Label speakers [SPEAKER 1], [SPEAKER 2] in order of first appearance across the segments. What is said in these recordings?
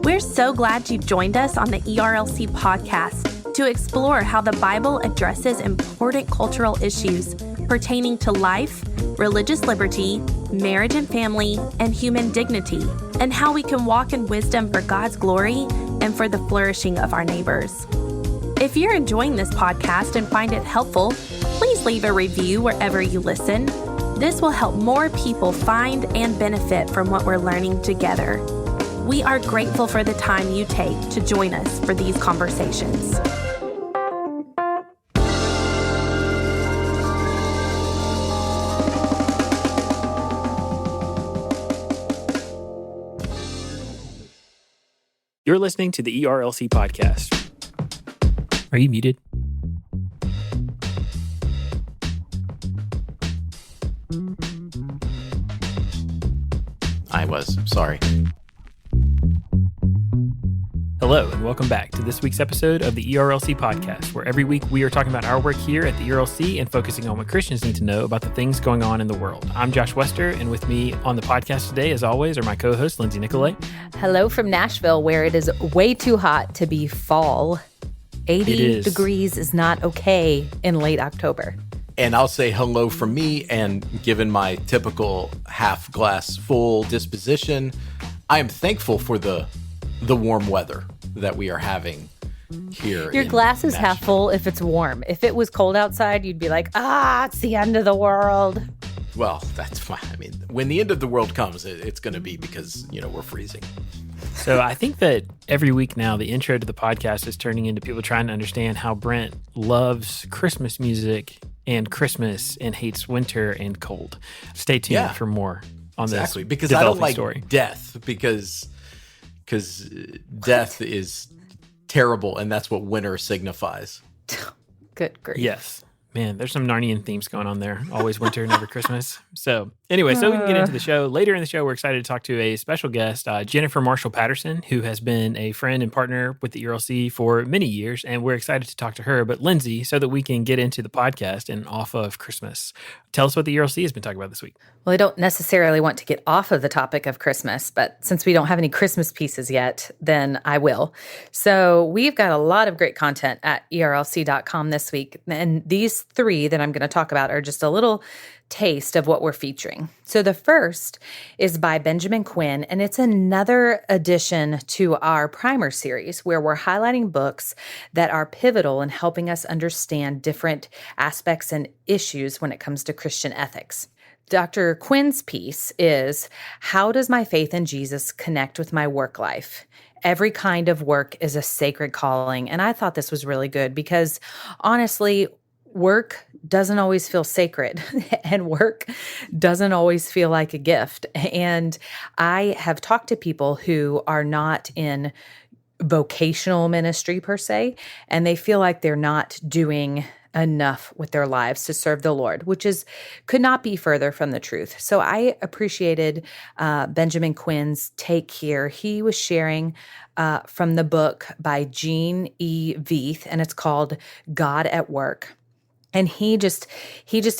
[SPEAKER 1] We're so glad you've joined us on the ERLC podcast to explore how the Bible addresses important cultural issues pertaining to life, religious liberty, marriage and family, and human dignity, and how we can walk in wisdom for God's glory and for the flourishing of our neighbors. If you're enjoying this podcast and find it helpful, please leave a review wherever you listen. This will help more people find and benefit from what we're learning together. We are grateful for the time you take to join us for these conversations.
[SPEAKER 2] You're listening to the ERLC podcast. Are you muted?
[SPEAKER 3] I was. Sorry.
[SPEAKER 2] Hello, and welcome back to this week's episode of the ERLC podcast, where every week we are talking about our work here at the ERLC and focusing on what Christians need to know about the things going on in the world. I'm Josh Wester, and with me on the podcast today, as always, are my co-hosts, Lindsay Nicolay.
[SPEAKER 4] Hello from Nashville, where it is way too hot to be fall. 80 degrees is not okay in late October.
[SPEAKER 3] And I'll say hello from me, and given my typical half glass full disposition, I am thankful for the warm weather that we are having here.
[SPEAKER 4] Your glass is half full if it's warm. If it was cold outside, you'd be like, it's the end of the world.
[SPEAKER 3] Well, that's fine. I mean, when the end of the world comes, it's going to be because, we're freezing.
[SPEAKER 2] So I think that every week now, the intro to the podcast is turning into people trying to understand how Brent loves Christmas music and Christmas and hates winter and cold. Stay tuned for more on this.
[SPEAKER 3] Exactly, because I don't like
[SPEAKER 2] story.
[SPEAKER 3] Death, because death is terrible, and that's what winter signifies.
[SPEAKER 4] Good grief.
[SPEAKER 2] Yes. Man, there's some Narnian themes going on there. Always winter, never Christmas. So anyway, so we can get into the show. Later in the show, we're excited to talk to a special guest, Jennifer Marshall Patterson, who has been a friend and partner with the ERLC for many years, and we're excited to talk to her. But Lindsay, so that we can get into the podcast and off of Christmas, tell us what the ERLC has been talking about this week.
[SPEAKER 4] Well, I don't necessarily want to get off of the topic of Christmas, but since we don't have any Christmas pieces yet, then I will. So we've got a lot of great content at ERLC.com this week, and these three that I'm going to talk about are just a little taste of what we're featuring. So the first is by Benjamin Quinn, and it's another addition to our primer series where we're highlighting books that are pivotal in helping us understand different aspects and issues when it comes to Christian ethics. Dr. Quinn's piece is, How Does My Faith in Jesus Connect with My Work Life? Every kind of work is a sacred calling. And I thought this was really good because honestly, work doesn't always feel sacred and work doesn't always feel like a gift. And I have talked to people who are not in vocational ministry per se, and they feel like they're not doing enough with their lives to serve the Lord, which could not be further from the truth. So I appreciated Benjamin Quinn's take here. He was sharing from the book by Gene E. Veith, and it's called God at Work. And he just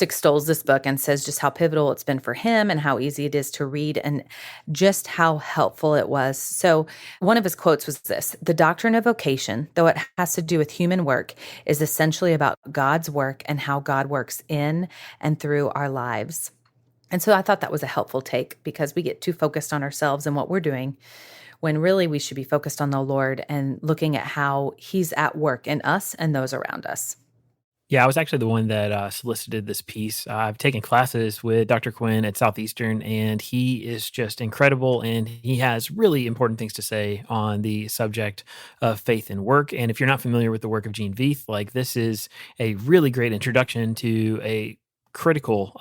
[SPEAKER 4] extols this book and says just how pivotal it's been for him and how easy it is to read and just how helpful it was. So one of his quotes was this: "The doctrine of vocation, though it has to do with human work, is essentially about God's work and how God works in and through our lives." And so I thought that was a helpful take because we get too focused on ourselves and what we're doing when really we should be focused on the Lord and looking at how he's at work in us and those around us.
[SPEAKER 2] Yeah, I was actually the one that solicited this piece. I've taken classes with Dr. Quinn at Southeastern, and he is just incredible, and he has really important things to say on the subject of faith and work. And if you're not familiar with the work of Gene Veith, this is a really great introduction to a critical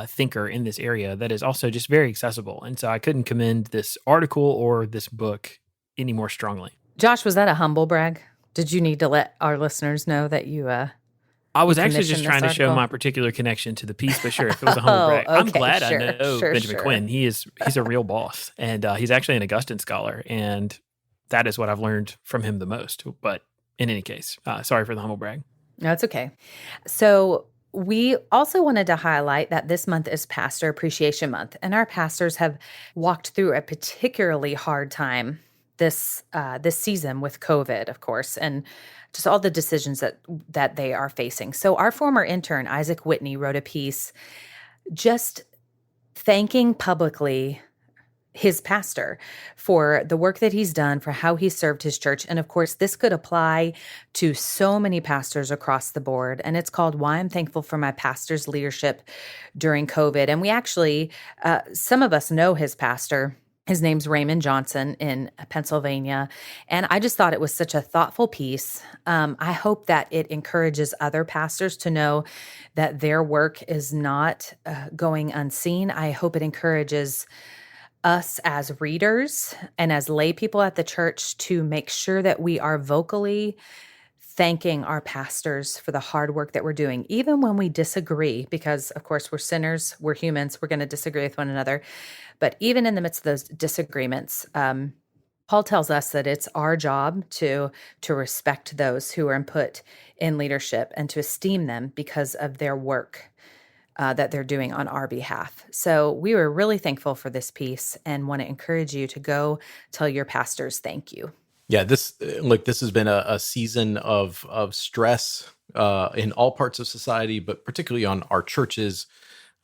[SPEAKER 2] thinker in this area that is also just very accessible. And so I couldn't commend this article or this book any more strongly.
[SPEAKER 4] Josh, was that a humble brag? Did you need to let our listeners know that you
[SPEAKER 2] I was actually just trying to show my particular connection to the piece, but sure, if it was a humble brag.
[SPEAKER 4] Okay,
[SPEAKER 2] I'm glad I know Benjamin Quinn. He's a real boss, and he's actually an Augustine scholar, and that is what I've learned from him the most. But in any case, sorry for the humble brag.
[SPEAKER 4] No, it's okay. So we also wanted to highlight that this month is Pastor Appreciation Month, and our pastors have walked through a particularly hard time this season with COVID, of course, and just all the decisions that they are facing. So our former intern, Isaac Whitney, wrote a piece just thanking publicly his pastor for the work that he's done, for how he served his church. And of course, this could apply to so many pastors across the board. And it's called Why I'm Thankful for My Pastor's Leadership During COVID. And we actually, some of us know his pastor. His name's Raymond Johnson in Pennsylvania. And I just thought it was such a thoughtful piece. I hope that it encourages other pastors to know that their work is not going unseen. I hope it encourages us as readers and as lay people at the church to make sure that we are vocally thanking our pastors for the hard work that we're doing, even when we disagree, because of course we're sinners, we're humans, we're going to disagree with one another. But even in the midst of those disagreements, Paul tells us that it's our job to respect those who are put in leadership and to esteem them because of their work that they're doing on our behalf. So we were really thankful for this piece and want to encourage you to go tell your pastors thank you.
[SPEAKER 3] Yeah, this has been a season of stress in all parts of society, but particularly on our churches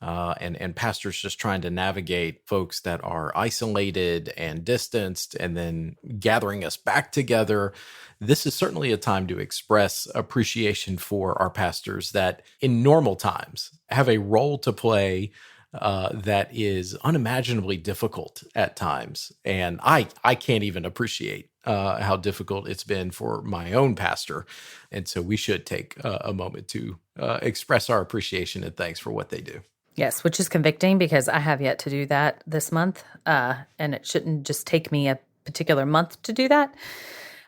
[SPEAKER 3] and pastors just trying to navigate folks that are isolated and distanced and then gathering us back together. This is certainly a time to express appreciation for our pastors that in normal times have a role to play that is unimaginably difficult at times. And I can't even appreciate how difficult it's been for my own pastor. And so we should take a moment to express our appreciation and thanks for what they do.
[SPEAKER 4] Yes, which is convicting because I have yet to do that this month. And it shouldn't just take me a particular month to do that.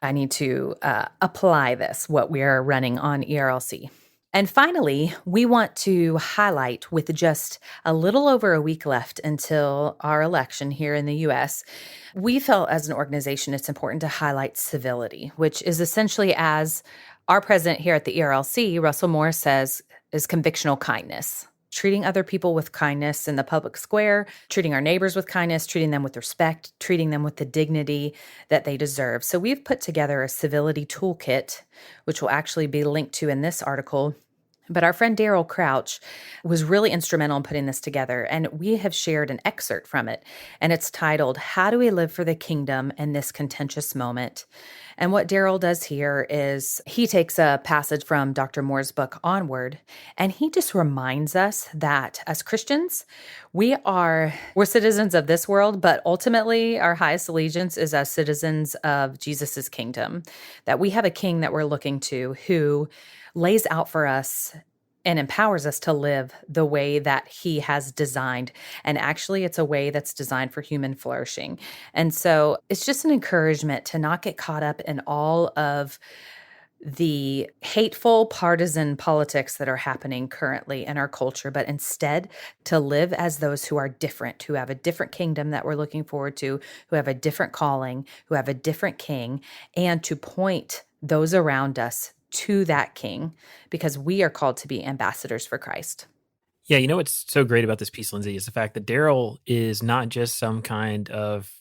[SPEAKER 4] I need to apply what we are running on ERLC. And finally, we want to highlight, with just a little over a week left until our election here in the U.S., we felt as an organization it's important to highlight civility, which is essentially, as our president here at the ERLC, Russell Moore, says, is convictional kindness. Treating other people with kindness in the public square, treating our neighbors with kindness, treating them with respect, treating them with the dignity that they deserve. So we've put together a civility toolkit, which will actually be linked to in this article. But our friend Daryl Crouch was really instrumental in putting this together, and we have shared an excerpt from it. And it's titled, How Do We Live for the Kingdom in This Contentious Moment? And what Daryl does here is he takes a passage from Dr. Moore's book, Onward, and he just reminds us that as Christians, we're citizens of this world, but ultimately our highest allegiance is as citizens of Jesus's kingdom, that we have a king that we're looking to who lays out for us and empowers us to live the way that he has designed. And actually, it's a way that's designed for human flourishing. And so it's just an encouragement to not get caught up in all of the hateful partisan politics that are happening currently in our culture, but instead to live as those who are different, who have a different kingdom that we're looking forward to, who have a different calling, who have a different king, and to point those around us to that king, because we are called to be ambassadors for Christ.
[SPEAKER 2] Yeah, you know what's so great about this piece, Lindsay, is the fact that Daryl is not just some kind of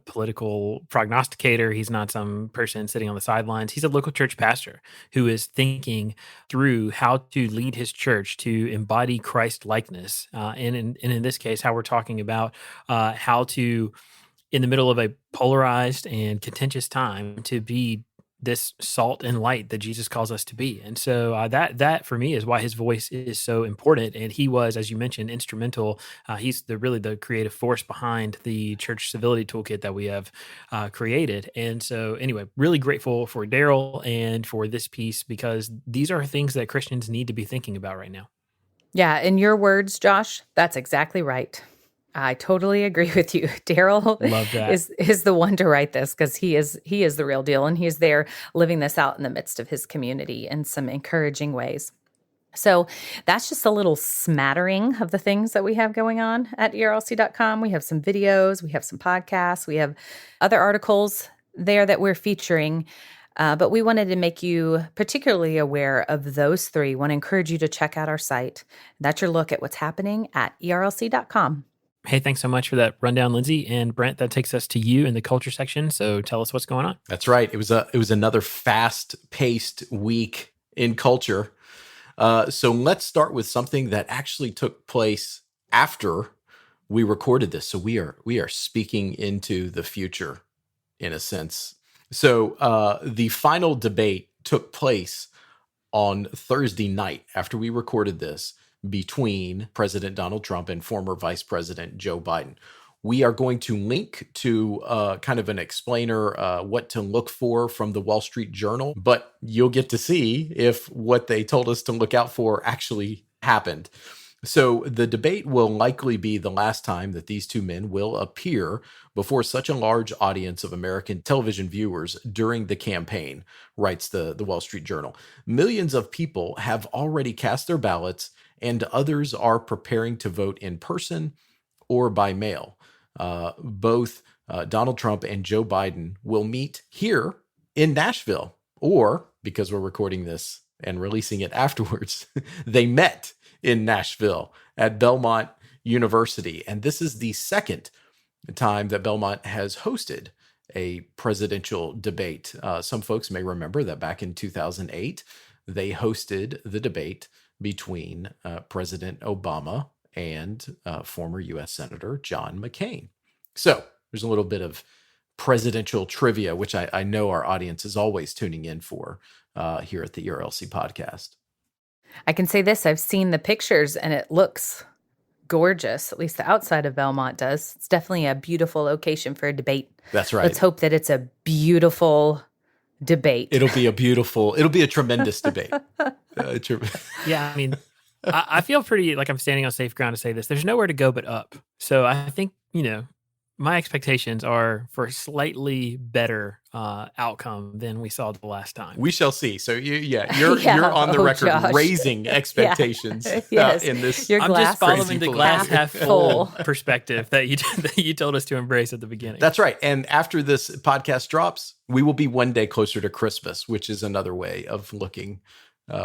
[SPEAKER 2] political prognosticator. He's not some person sitting on the sidelines. He's a local church pastor who is thinking through how to lead his church to embody Christ likeness. And in this case, how we're talking about how to, in the middle of a polarized and contentious time, to be this salt and light that Jesus calls us to be. And so that for me is why his voice is so important. And he was, as you mentioned, instrumental. He's really the creative force behind the church civility toolkit that we have created. And so anyway, really grateful for Daryl and for this piece, because these are things that Christians need to be thinking about right now.
[SPEAKER 4] Yeah, in your words, Josh, that's exactly right. I totally agree with you. Daryl is the one to write this, because he is the real deal, and he's there living this out in the midst of his community in some encouraging ways. So that's just a little smattering of the things that we have going on at ERLC.com. We have some videos, we have some podcasts, we have other articles there that we're featuring. But we wanted to make you particularly aware of those three. Want to encourage you to check out our site. That's your look at what's happening at ERLC.com.
[SPEAKER 2] Hey, thanks so much for that rundown, Lindsay. And Brent, that takes us to you in the culture section. So tell us what's going on.
[SPEAKER 3] That's right. It was another fast-paced week in culture. So let's start with something that actually took place after we recorded this. So we are speaking into the future in a sense. So the final debate took place on Thursday night after we recorded this between President Donald Trump and former Vice President Joe Biden. We are going to link to kind of an explainer, what to look for from the Wall Street Journal, but you'll get to see if what they told us to look out for actually happened. So the debate will likely be the last time that these two men will appear before such a large audience of American television viewers during the campaign, writes the Wall Street Journal. Millions of people have already cast their ballots, and others are preparing to vote in person or by mail. Both Donald Trump and Joe Biden will meet here in Nashville, or, because we're recording this and releasing it afterwards, they met in Nashville at Belmont University. And this is the second time that Belmont has hosted a presidential debate. Some folks may remember that back in 2008, they hosted the debate between President Obama and former U.S. Senator John McCain. So there's a little bit of presidential trivia, which I know our audience is always tuning in for here at the ERLC podcast.
[SPEAKER 4] I can say this, I've seen the pictures and it looks gorgeous. At least the outside of Belmont does. It's definitely a beautiful location for a debate.
[SPEAKER 3] That's right.
[SPEAKER 4] Let's hope that it's a beautiful debate.
[SPEAKER 3] It'll be a tremendous debate.
[SPEAKER 2] Yeah, I mean, I feel pretty like I'm standing on safe ground to say this. There's nowhere to go but up. So I think, my expectations are for a slightly better outcome than we saw the last time.
[SPEAKER 3] We shall see. So you're on the record
[SPEAKER 4] Josh.
[SPEAKER 3] Raising expectations
[SPEAKER 4] Yes.
[SPEAKER 3] in this.
[SPEAKER 2] I'm just following the glass half full
[SPEAKER 4] full.
[SPEAKER 2] perspective that you told us to embrace at the beginning.
[SPEAKER 3] That's right. And after this podcast drops, we will be one day closer to Christmas, which is another way of looking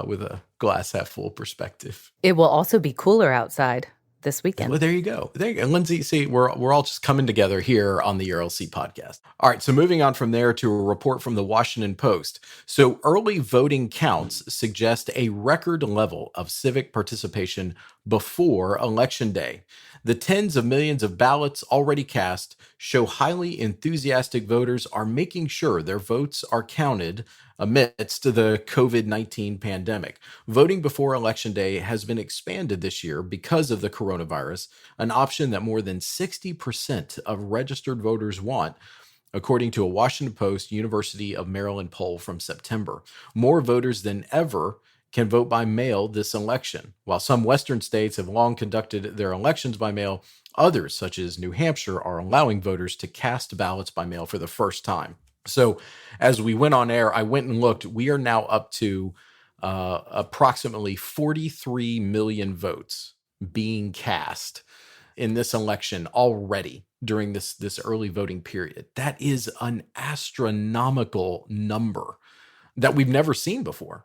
[SPEAKER 3] with a glass half full perspective.
[SPEAKER 4] It will also be cooler outside this weekend.
[SPEAKER 3] Well, there you go. And Lindsay, see, we're all just coming together here on the ERLC podcast. All right, so moving on from there to a report from the Washington Post. So early voting counts suggest a record level of civic participation before Election Day. The tens of millions of ballots already cast show highly enthusiastic voters are making sure their votes are counted amidst the COVID-19 pandemic. Voting before Election Day has been expanded this year because of the coronavirus, an option that more than 60% of registered voters want, according to a Washington Post University of Maryland poll from September. More voters than ever can vote by mail this election. While some Western states have long conducted their elections by mail, others, such as New Hampshire, are allowing voters to cast ballots by mail for the first time. So as we went on air, I went and looked. We are now up to approximately 43 million votes being cast in this election already during this early voting period. That is an astronomical number that we've never seen before.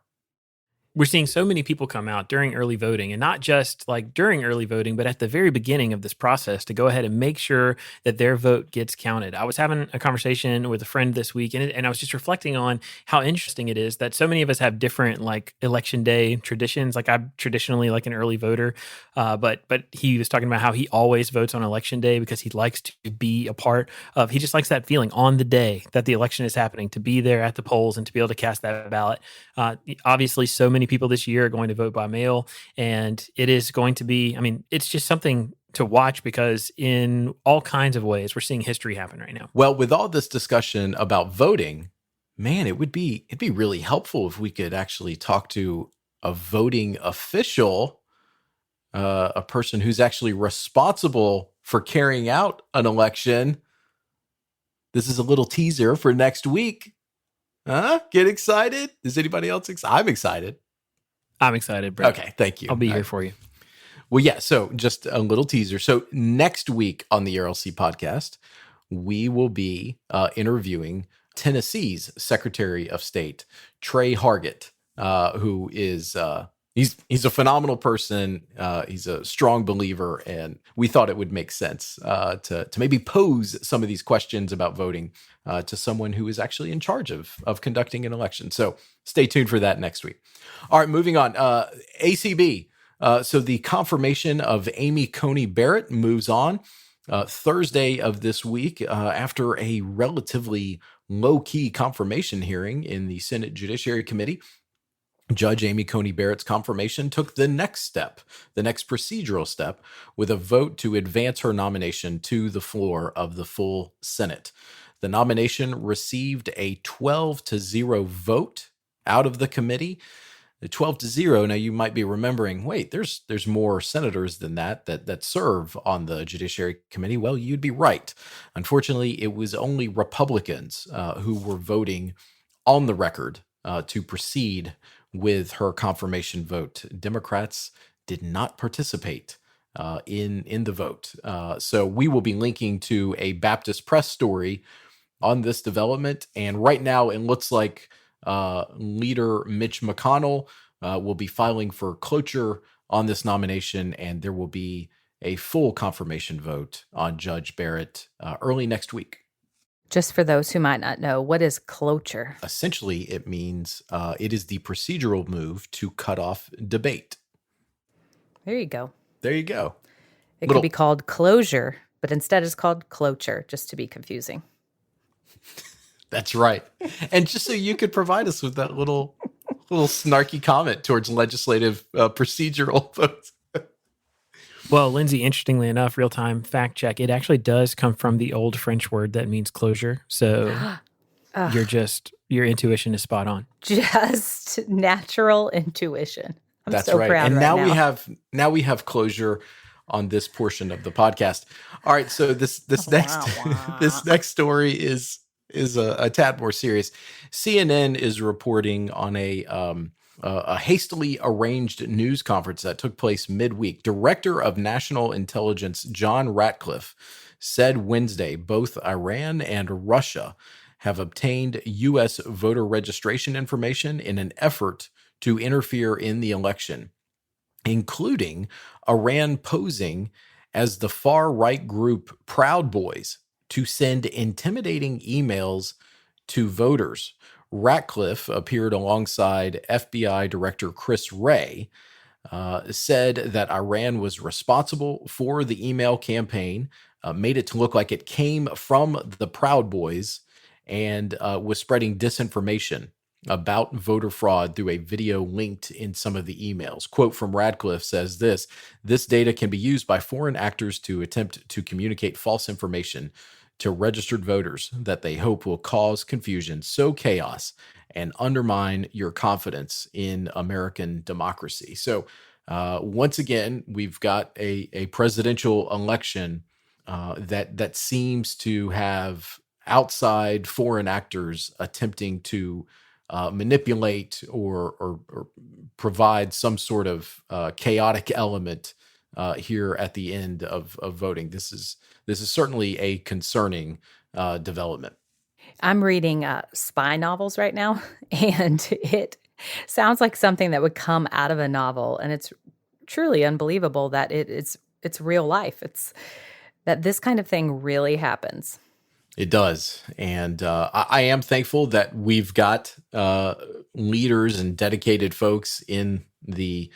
[SPEAKER 2] We're seeing so many people come out during early voting, and not just like during early voting, but at the very beginning of this process to go ahead and make sure that their vote gets counted. I was having a conversation with a friend this week, and I was just reflecting on how interesting it is that so many of us have different like election day traditions. Like I'm traditionally like an early voter, but he was talking about how he always votes on election day because he likes to be a part of. He just likes that feeling on the day that the election is happening, to be there at the polls and to be able to cast that ballot. Obviously, so many people this year are going to vote by mail, and it is going to be, it's just something to watch because in all kinds of ways, we're seeing history happen right now.
[SPEAKER 3] Well, with all this discussion about voting, man, it'd be really helpful if we could actually talk to a voting official, a person who's actually responsible for carrying out an election. This is a little teaser for next week. Huh? Get excited? Is anybody else excited? I'm excited.
[SPEAKER 2] I'm excited, Brent.
[SPEAKER 3] Okay, thank you.
[SPEAKER 2] I'll be here for you.
[SPEAKER 3] Well, yeah, so just a little teaser. So next week on the ERLC podcast, we will be interviewing Tennessee's Secretary of State, Trey Hargett, who is he's a phenomenal person. He's a strong believer, and we thought it would make sense to maybe pose some of these questions about voting to someone who is actually in charge of conducting an election. So stay tuned for that next week. All right, moving on. ACB. So the confirmation of Amy Coney Barrett moves on Thursday of this week after a relatively low-key confirmation hearing in the Senate Judiciary Committee. Judge Amy Coney Barrett's confirmation took the next step, the next procedural step, with a vote to advance her nomination to the floor of the full Senate. The nomination received a 12-0 vote out of the committee. The 12-0. Now you might be remembering, wait, there's more senators than that serve on the Judiciary Committee. Well, you'd be right. Unfortunately, it was only Republicans who were voting on the record to proceed with her confirmation vote. Democrats did not participate in the vote. So we will be linking to a Baptist Press story on this development. And right now it looks like Leader Mitch McConnell will be filing for cloture on this nomination, and there will be a full confirmation vote on Judge Barrett early next week.
[SPEAKER 4] Just for those who might not know, what is cloture?
[SPEAKER 3] Essentially, it means it is the procedural move to cut off debate.
[SPEAKER 4] There you go.
[SPEAKER 3] There you go.
[SPEAKER 4] It could be called closure, but instead it's called cloture, just to be confusing.
[SPEAKER 3] That's right. And just so you could provide us with that little snarky comment towards legislative procedural votes.
[SPEAKER 2] Well, Lindsay, interestingly enough, real-time fact check, it actually does come from the old French word that means closure. So your intuition is spot on.
[SPEAKER 4] Just natural intuition.
[SPEAKER 3] That's
[SPEAKER 4] so
[SPEAKER 3] right.
[SPEAKER 4] proud
[SPEAKER 3] And
[SPEAKER 4] right
[SPEAKER 3] now we have closure on this portion of the podcast. All right, so this next story is a tad more serious. CNN is reporting on a hastily arranged news conference that took place midweek. Director of National Intelligence John Ratcliffe said Wednesday both Iran and Russia have obtained U.S. voter registration information in an effort to interfere in the election, including Iran posing as the far-right group Proud Boys to send intimidating emails to voters. Ratcliffe appeared alongside FBI Director Chris Wray, said that Iran was responsible for the email campaign, made it to look like it came from the Proud Boys, and was spreading disinformation about voter fraud through a video linked in some of the emails. Quote from Ratcliffe says this data can be used by foreign actors to attempt to communicate false information to registered voters that they hope will cause confusion, sow chaos, and undermine your confidence in American democracy. So once again, we've got a presidential election that seems to have outside foreign actors attempting to manipulate or provide some sort of chaotic element here at the end of voting. This is certainly a concerning development.
[SPEAKER 4] I'm reading spy novels right now, and it sounds like something that would come out of a novel, and it's truly unbelievable that it's real life. It's that this kind of thing really happens.
[SPEAKER 3] It does. And I am thankful that we've got leaders and dedicated folks in the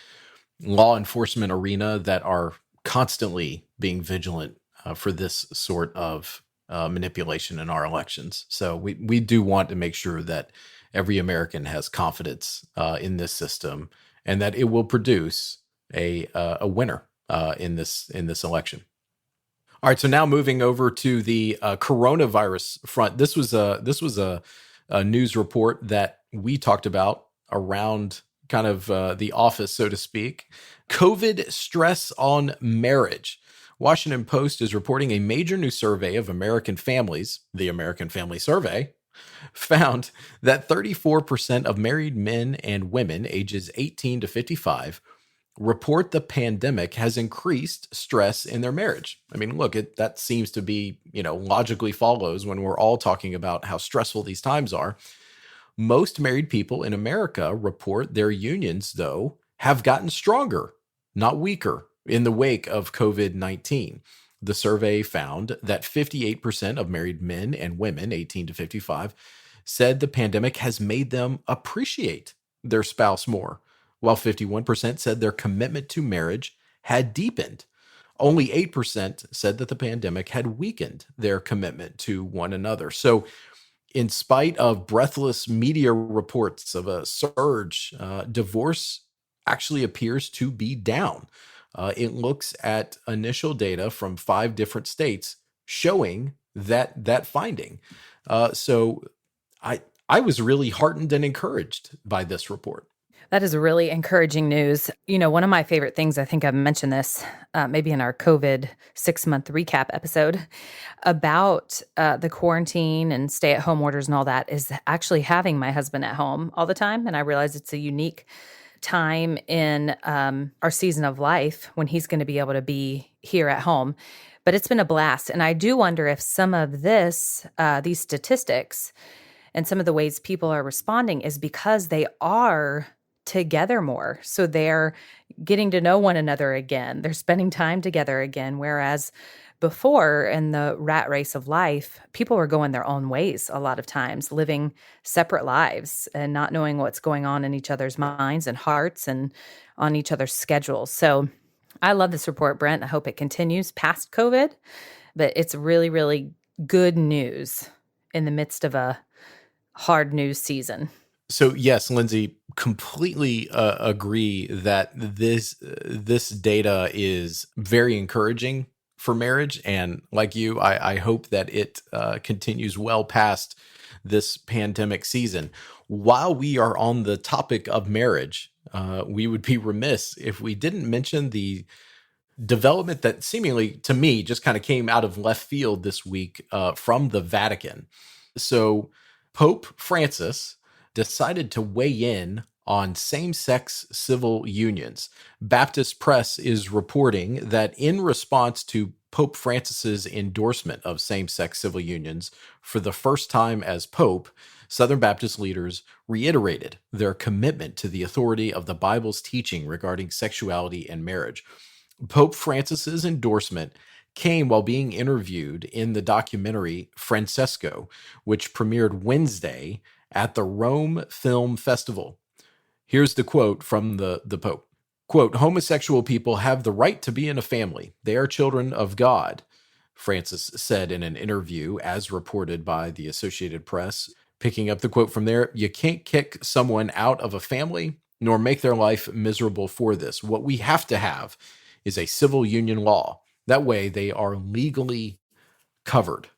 [SPEAKER 3] law enforcement arena that are constantly being vigilant for this sort of manipulation in our elections. So we do want to make sure that every American has confidence in this system and that it will produce a winner in this election. All right, so now moving over to the coronavirus front. This was a news report that we talked about around kind of the office, so to speak. COVID stress on marriage. Washington Post is reporting a major new survey of American families, the American Family Survey, found that 34% of married men and women ages 18 to 55 report the pandemic has increased stress in their marriage. I mean, look, that seems to be, logically follows when we're all talking about how stressful these times are. Most married people in America report their unions, though, have gotten stronger, not weaker, in the wake of COVID-19. The survey found that 58% of married men and women 18 to 55 said the pandemic has made them appreciate their spouse more, while 51% said their commitment to marriage had deepened. Only 8% said that the pandemic had weakened their commitment to one another. So, in spite of breathless media reports of a surge, divorce actually appears to be down. It looks at initial data from 5 different states showing that finding. So I was really heartened and encouraged by this report.
[SPEAKER 4] That is really encouraging news. One of my favorite things, I think I've mentioned this maybe in our COVID 6-month recap episode about the quarantine and stay-at-home orders and all that, is actually having my husband at home all the time. And I realize it's a unique time in our season of life when he's going to be able to be here at home. But it's been a blast. And I do wonder if some of these statistics and some of the ways people are responding is because they are together more. So they're getting to know one another again. They're spending time together again. Whereas before, in the rat race of life, people were going their own ways a lot of times, living separate lives and not knowing what's going on in each other's minds and hearts and on each other's schedules. So I love this report, Brent. I hope it continues past COVID, but it's really, really good news in the midst of a hard news season.
[SPEAKER 3] So yes, Lindsay, completely agree that this data is very encouraging for marriage. And like you, I hope that it continues well past this pandemic season. While we are on the topic of marriage, we would be remiss if we didn't mention the development that seemingly, to me, just kind of came out of left field this week from the Vatican. So Pope Francis decided to weigh in on same-sex civil unions. Baptist Press is reporting that in response to Pope Francis's endorsement of same-sex civil unions for the first time as Pope, Southern Baptist leaders reiterated their commitment to the authority of the Bible's teaching regarding sexuality and marriage. Pope Francis's endorsement came while being interviewed in the documentary Francesco, which premiered Wednesday at the Rome Film Festival. Here's the quote from the Pope. Quote, "Homosexual people have the right to be in a family. They are children of God," Francis said in an interview, as reported by the Associated Press. Picking up the quote from there, "You can't kick someone out of a family, nor make their life miserable for this. What we have to have is a civil union law. That way they are legally covered."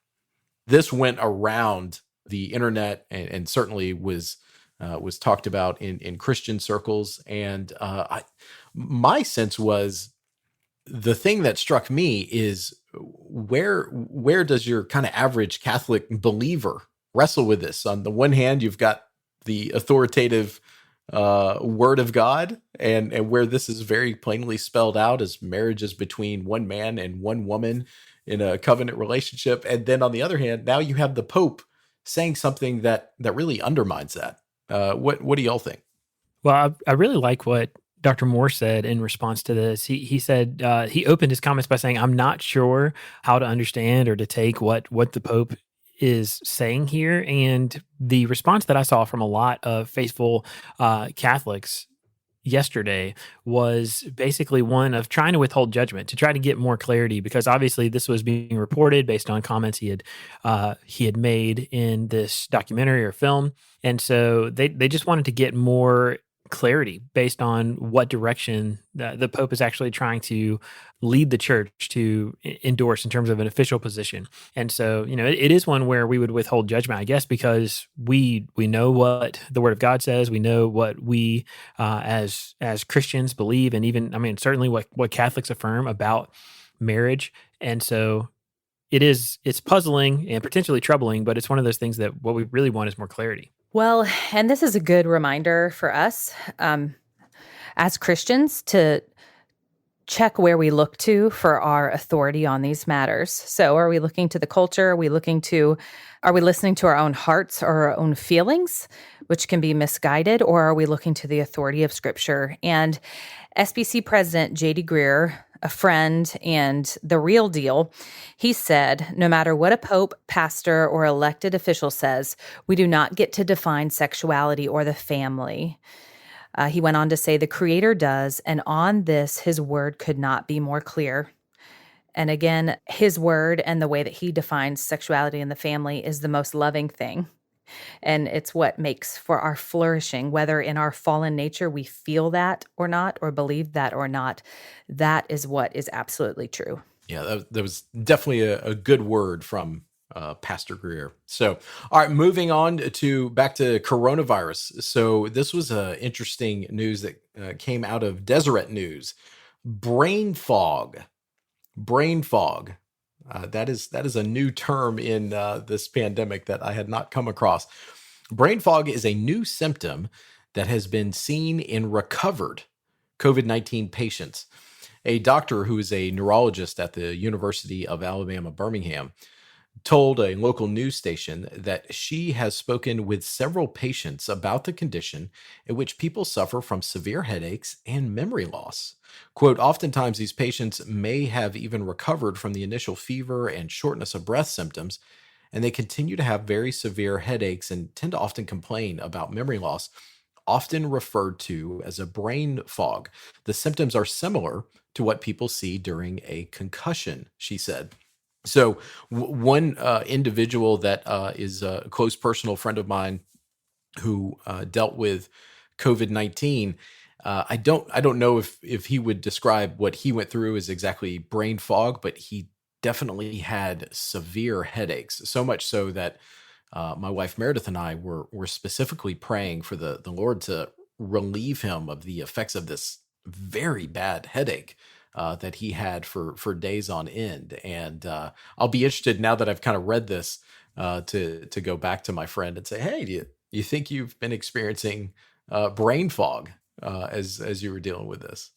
[SPEAKER 3] This went around the internet and certainly was talked about in Christian circles. And my sense was, the thing that struck me is where does your kind of average Catholic believer wrestle with this? On the one hand, you've got the authoritative word of God, and where this is very plainly spelled out as marriage is between one man and one woman in a covenant relationship. And then on the other hand, now you have the Pope saying something that really undermines that. What do y'all think?
[SPEAKER 2] Well, I really like what Dr. Moore said in response to this. He said, he opened his comments by saying, "I'm not sure how to understand or to take what the Pope is saying here." And the response that I saw from a lot of faithful Catholics yesterday was basically one of trying to withhold judgment, to try to get more clarity, because obviously this was being reported based on comments he had made in this documentary or film. And so they just wanted to get more clarity based on what direction the Pope is actually trying to lead the church to endorse in terms of an official position. And so, it is one where we would withhold judgment, I guess, because we know what the Word of God says. We know what we as Christians believe, and even, certainly what Catholics affirm about marriage. And so it's puzzling and potentially troubling, but it's one of those things that what we really want is more clarity.
[SPEAKER 4] Well, and this is a good reminder for us as Christians to check where we look to for our authority on these matters. So are we looking to the culture? Are we listening to our own hearts or our own feelings, which can be misguided, or are we looking to the authority of Scripture? And SBC President J.D. Greer, a friend and the real deal, he said, no matter what a pope, pastor, or elected official says, we do not get to define sexuality or the family. He went on to say, the Creator does, and on this, his word could not be more clear. And again, his word and the way that he defines sexuality and the family is the most loving thing. And it's what makes for our flourishing, whether in our fallen nature we feel that or not, or believe that or not. That is what is absolutely true.
[SPEAKER 3] Yeah, that was definitely a good word from Pastor Greer. So, all right, moving on back to coronavirus. So this was interesting news that came out of Deseret News. Brain fog. That is a new term in this pandemic that I had not come across. Brain fog is a new symptom that has been seen in recovered COVID-19 patients. A doctor who is a neurologist at the University of Alabama, Birmingham, told a local news station that she has spoken with several patients about the condition in which people suffer from severe headaches and memory loss. Quote, oftentimes these patients may have even recovered from the initial fever and shortness of breath symptoms, and they continue to have very severe headaches and tend to often complain about memory loss, often referred to as a brain fog. The symptoms are similar to what people see during a concussion, she said. So one individual that is a close personal friend of mine who dealt with COVID-19, I don't know if he would describe what he went through as exactly brain fog, but he definitely had severe headaches, so much so that my wife Meredith and I were specifically praying for the Lord to relieve him of the effects of this very bad headache that he had for days on end. And I'll be interested, now that I've kind of read this, to go back to my friend and say, hey, do you think you've been experiencing brain fog as you were dealing with this?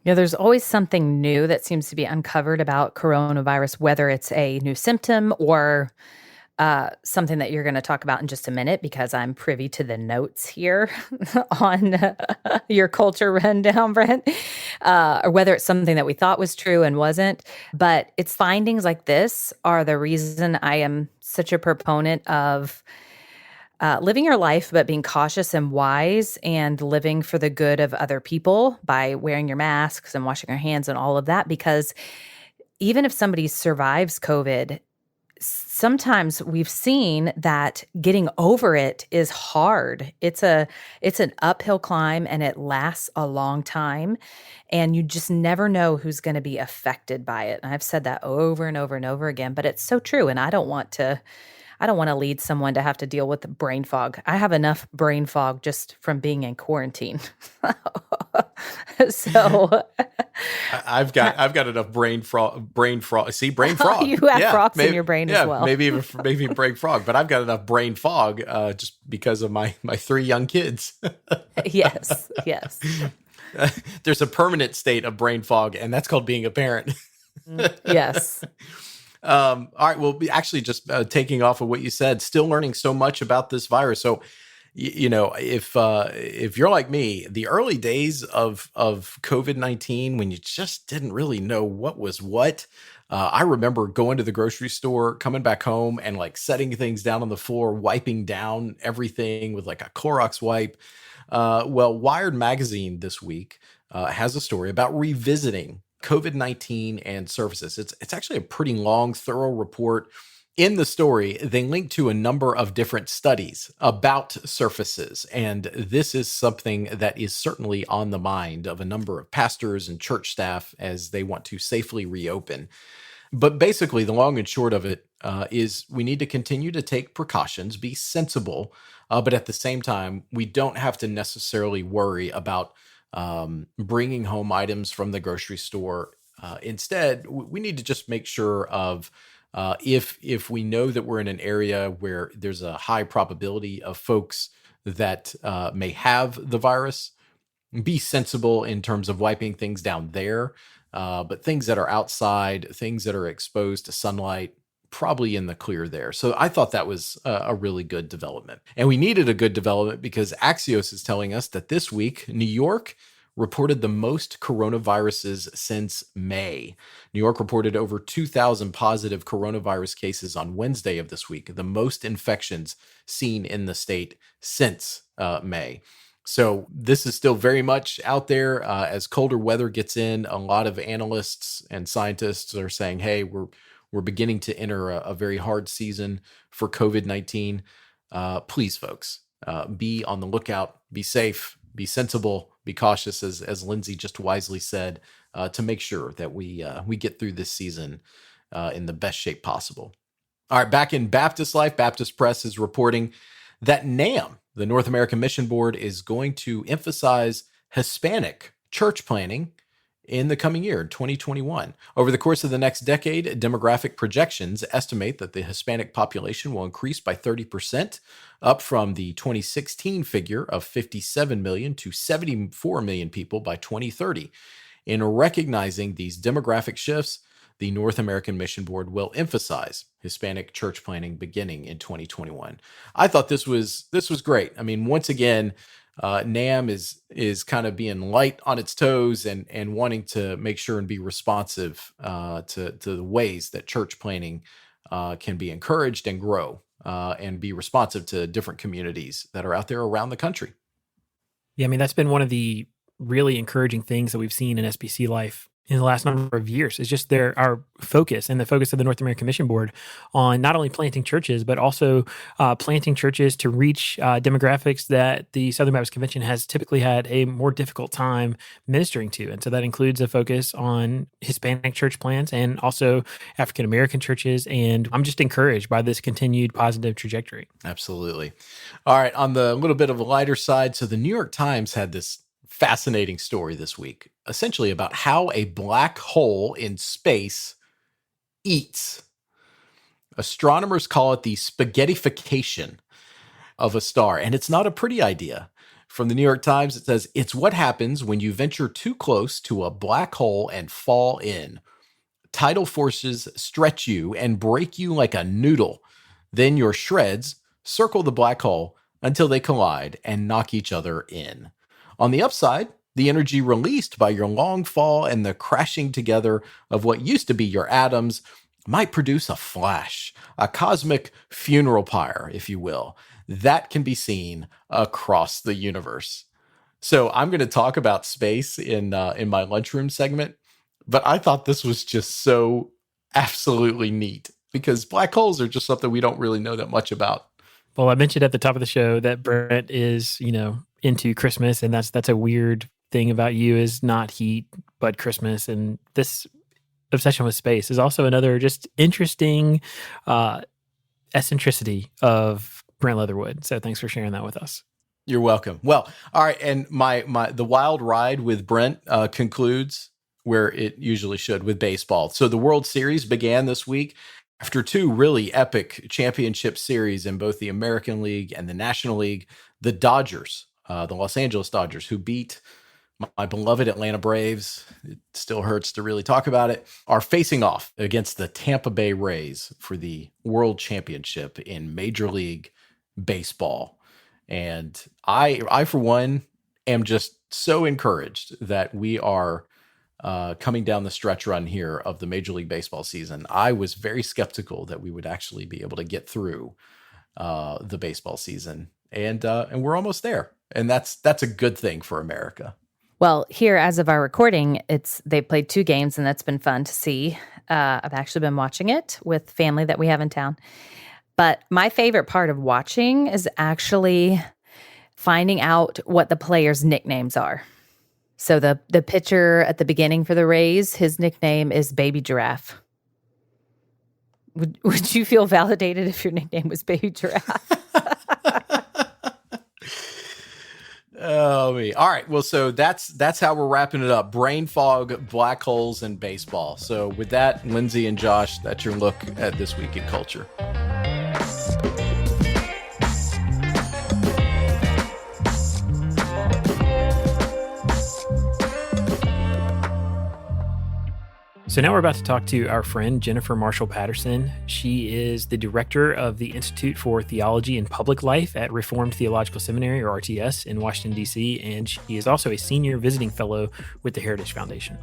[SPEAKER 4] Yeah, there's always something new that seems to be uncovered about coronavirus, whether it's a new symptom or something that you're going to talk about in just a minute, because I'm privy to the notes here on your culture rundown, Brent, or whether it's something that we thought was true and wasn't. But it's findings like this are the reason I am such a proponent of living your life, but being cautious and wise and living for the good of other people by wearing your masks and washing your hands and all of that. Because even if somebody survives COVID, sometimes we've seen that getting over it is hard. It's an uphill climb, and it lasts a long time, and you just never know who's going to be affected by it. And I've said that over and over and over again, but it's so true. And I don't want to lead someone to have to deal with brain fog. I have enough brain fog just from being in quarantine. So
[SPEAKER 3] I've got enough brain frog. See, brain frog.
[SPEAKER 4] You have frogs in your brain as well.
[SPEAKER 3] maybe brain frog, but I've got enough brain fog just because of my 3 young kids.
[SPEAKER 4] Yes.
[SPEAKER 3] There's a permanent state of brain fog, and that's called being a parent.
[SPEAKER 4] Yes.
[SPEAKER 3] All right. Well, actually, just taking off of what you said, still learning so much about this virus. So, if you're like me, the early days of COVID-19, when you just didn't really know what was what, I remember going to the grocery store, coming back home, and like setting things down on the floor, wiping down everything with like a Clorox wipe. Well, Wired magazine this week has a story about revisiting COVID-19 and surfaces. It's actually a pretty long, thorough report. In the story, they link to a number of different studies about surfaces, and this is something that is certainly on the mind of a number of pastors and church staff as they want to safely reopen. But basically, the long and short of it is we need to continue to take precautions, be sensible, but at the same time, we don't have to necessarily worry about bringing home items from the grocery store. Instead, we need to just make sure of if we know that we're in an area where there's a high probability of folks that may have the virus, be sensible in terms of wiping things down there. But things that are outside, things that are exposed to sunlight, probably in the clear there. So I thought that was a really good development. And we needed a good development because Axios is telling us that this week, New York reported the most coronaviruses since May. New York reported over 2,000 positive coronavirus cases on Wednesday of this week, the most infections seen in the state since May. So this is still very much out there. As colder weather gets in, a lot of analysts and scientists are saying, hey, we're beginning to enter a very hard season for COVID-19. Please, folks, be on the lookout, be safe, be sensible, be cautious, as Lindsay just wisely said, to make sure that we get through this season in the best shape possible. All right, back in Baptist life, Baptist Press is reporting that NAMB, the North American Mission Board, is going to emphasize Hispanic church planning in the coming year, 2021. Over the course of the next decade, demographic projections estimate that the Hispanic population will increase by 30%, up from the 2016 figure of 57 million to 74 million people by 2030. In recognizing these demographic shifts, the North American Mission Board will emphasize Hispanic church planning beginning in 2021. I thought this was great. I mean, once again, NAMB is kind of being light on its toes and wanting to make sure and be responsive to the ways that church planning can be encouraged and grow and be responsive to different communities that are out there around the country.
[SPEAKER 2] Yeah, I mean, that's been one of the really encouraging things that we've seen in SBC life in the last number of years. Is just our focus and the focus of the North American Mission Board on not only planting churches, but also planting churches to reach demographics that the Southern Baptist Convention has typically had a more difficult time ministering to. And so that includes a focus on Hispanic church plants and also African American churches. And I'm just encouraged by this continued positive trajectory.
[SPEAKER 3] Absolutely. All right, on the little bit of a lighter side, so the New York Times had this fascinating story this week, essentially about how a black hole in space eats. Astronomers call it the spaghettification of a star, and it's not a pretty idea. From the New York Times, it says, it's what happens when you venture too close to a black hole and fall in. Tidal forces stretch you and break you like a noodle. Then your shreds circle the black hole until they collide and knock each other in. On the upside, the energy released by your long fall and the crashing together of what used to be your atoms might produce a flash, a cosmic funeral pyre, if you will, that can be seen across the universe. So I'm going to talk about space in my lunchroom segment, but I thought this was just so absolutely neat because black holes are just something we don't really know that much about.
[SPEAKER 2] Well, I mentioned at the top of the show that Brent is, into Christmas, and that's a weird thing about you is not heat, but Christmas. And this obsession with space is also another just interesting eccentricity of Brent Leatherwood. So thanks for sharing that with us.
[SPEAKER 3] You're welcome. Well, all right, and the wild ride with Brent concludes where it usually should with baseball. So the World Series began this week. After two really epic championship series in both the American League and the National League, the Dodgers, the Los Angeles Dodgers, who beat my beloved Atlanta Braves, it still hurts to really talk about it, are facing off against the Tampa Bay Rays for the World Championship in Major League Baseball. And I for one, am just so encouraged that we are coming down the stretch run here of the Major League Baseball season. I was very skeptical that we would actually be able to get through the baseball season, and we're almost there, and that's a good thing for America.
[SPEAKER 4] Well, here as of our recording, they played 2 games, and that's been fun to see. I've actually been watching it with family that we have in town. But my favorite part of watching is actually finding out what the players' nicknames are. So the pitcher at the beginning for the Rays, his nickname is Baby Giraffe. Would you feel validated if your nickname was Baby Giraffe?
[SPEAKER 3] Oh, me. All right. Well, so that's how we're wrapping it up. Brain fog, black holes, and baseball. So with that, Lindsay and Josh, that's your look at This Week in Culture.
[SPEAKER 2] So now we're about to talk to our friend Jennifer Marshall Patterson. She is the director of the Institute for Theology and Public Life at Reformed Theological Seminary, or RTS, in Washington, D.C., and she is also a senior visiting fellow with the Heritage Foundation.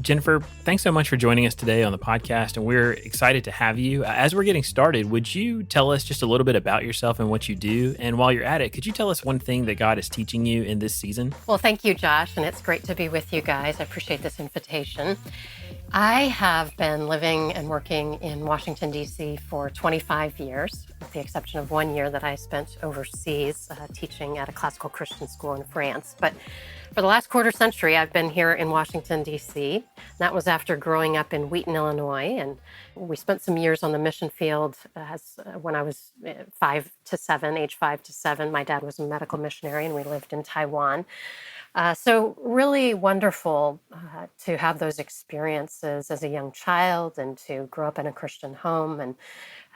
[SPEAKER 2] Jennifer, thanks so much for joining us today on the podcast, and we're excited to have you. As we're getting started, would you tell us just a little bit about yourself and what you do? And while you're at it, could you tell us one thing that God is teaching you in this season?
[SPEAKER 5] Well, thank you, Josh, and it's great to be with you guys. I appreciate this invitation. I have been living and working in Washington, D.C. for 25 years, with the exception of 1 year that I spent overseas teaching at a classical Christian school in France. But for the last quarter century, I've been here in Washington, D.C. That was after growing up in Wheaton, Illinois, and we spent some years on the mission field when I was age 5 to 7. My dad was a medical missionary, and we lived in Taiwan. So really wonderful to have those experiences as a young child and to grow up in a Christian home and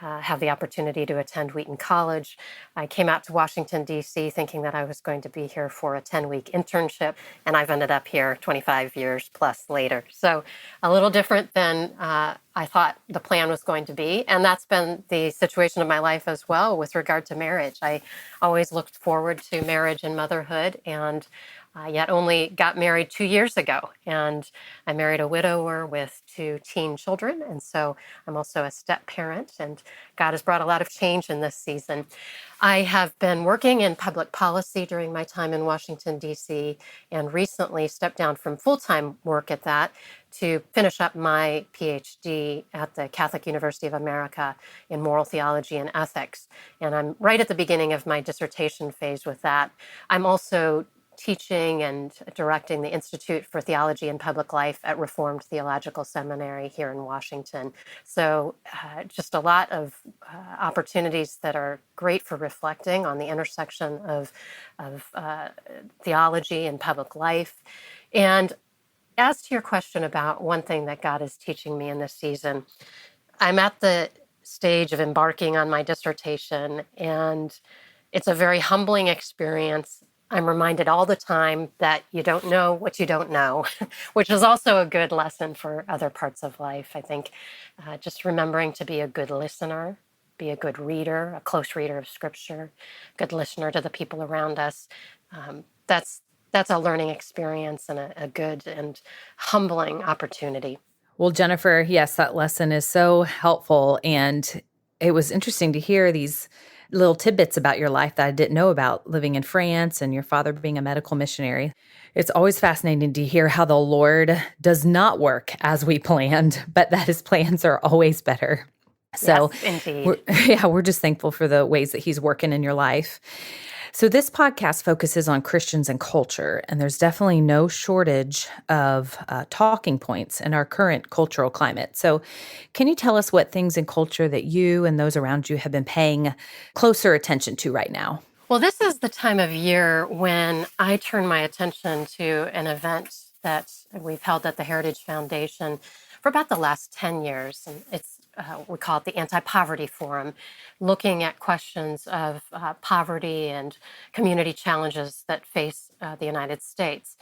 [SPEAKER 5] have the opportunity to attend Wheaton College. I came out to Washington, D.C. thinking that I was going to be here for a 10-week internship, and I've ended up here 25 years plus later. So a little different than I thought the plan was going to be, and that's been the situation of my life as well with regard to marriage. I always looked forward to marriage and motherhood, and yet only got married 2 years ago. And I married a widower with 2 teen children. And so I'm also a step parent, and God has brought a lot of change in this season. I have been working in public policy during my time in Washington, D.C., and recently stepped down from full-time work at that to finish up my PhD at the Catholic University of America in moral theology and ethics. And I'm right at the beginning of my dissertation phase with that. I'm also teaching and directing the Institute for Theology and Public Life at Reformed Theological Seminary here in Washington. So just a lot of opportunities that are great for reflecting on the intersection of theology and public life. And as to your question about one thing that God is teaching me in this season, I'm at the stage of embarking on my dissertation, and it's a very humbling experience. I'm reminded all the time that you don't know what you don't know, which is also a good lesson for other parts of life. I think just remembering to be a good listener, be a good reader, a close reader of Scripture, good listener to the people around us. That's a learning experience and a good and humbling opportunity.
[SPEAKER 4] Well, Jennifer, yes, that lesson is so helpful. And it was interesting to hear these little tidbits about your life that I didn't know about, living in France and your father being a medical missionary. It's always fascinating to hear how the Lord does not work as we planned, but that his plans are always better. So
[SPEAKER 5] yes, indeed.
[SPEAKER 4] We're just thankful for the ways that he's working in your life. So this podcast focuses on Christians and culture, and there's definitely no shortage of talking points in our current cultural climate. So can you tell us what things in culture that you and those around you have been paying closer attention to right now?
[SPEAKER 5] Well, this is the time of year when I turn my attention to an event that we've held at the Heritage Foundation for about the last 10 years. And it's we call it the Anti-Poverty Forum, looking at questions of poverty and community challenges that face the United States.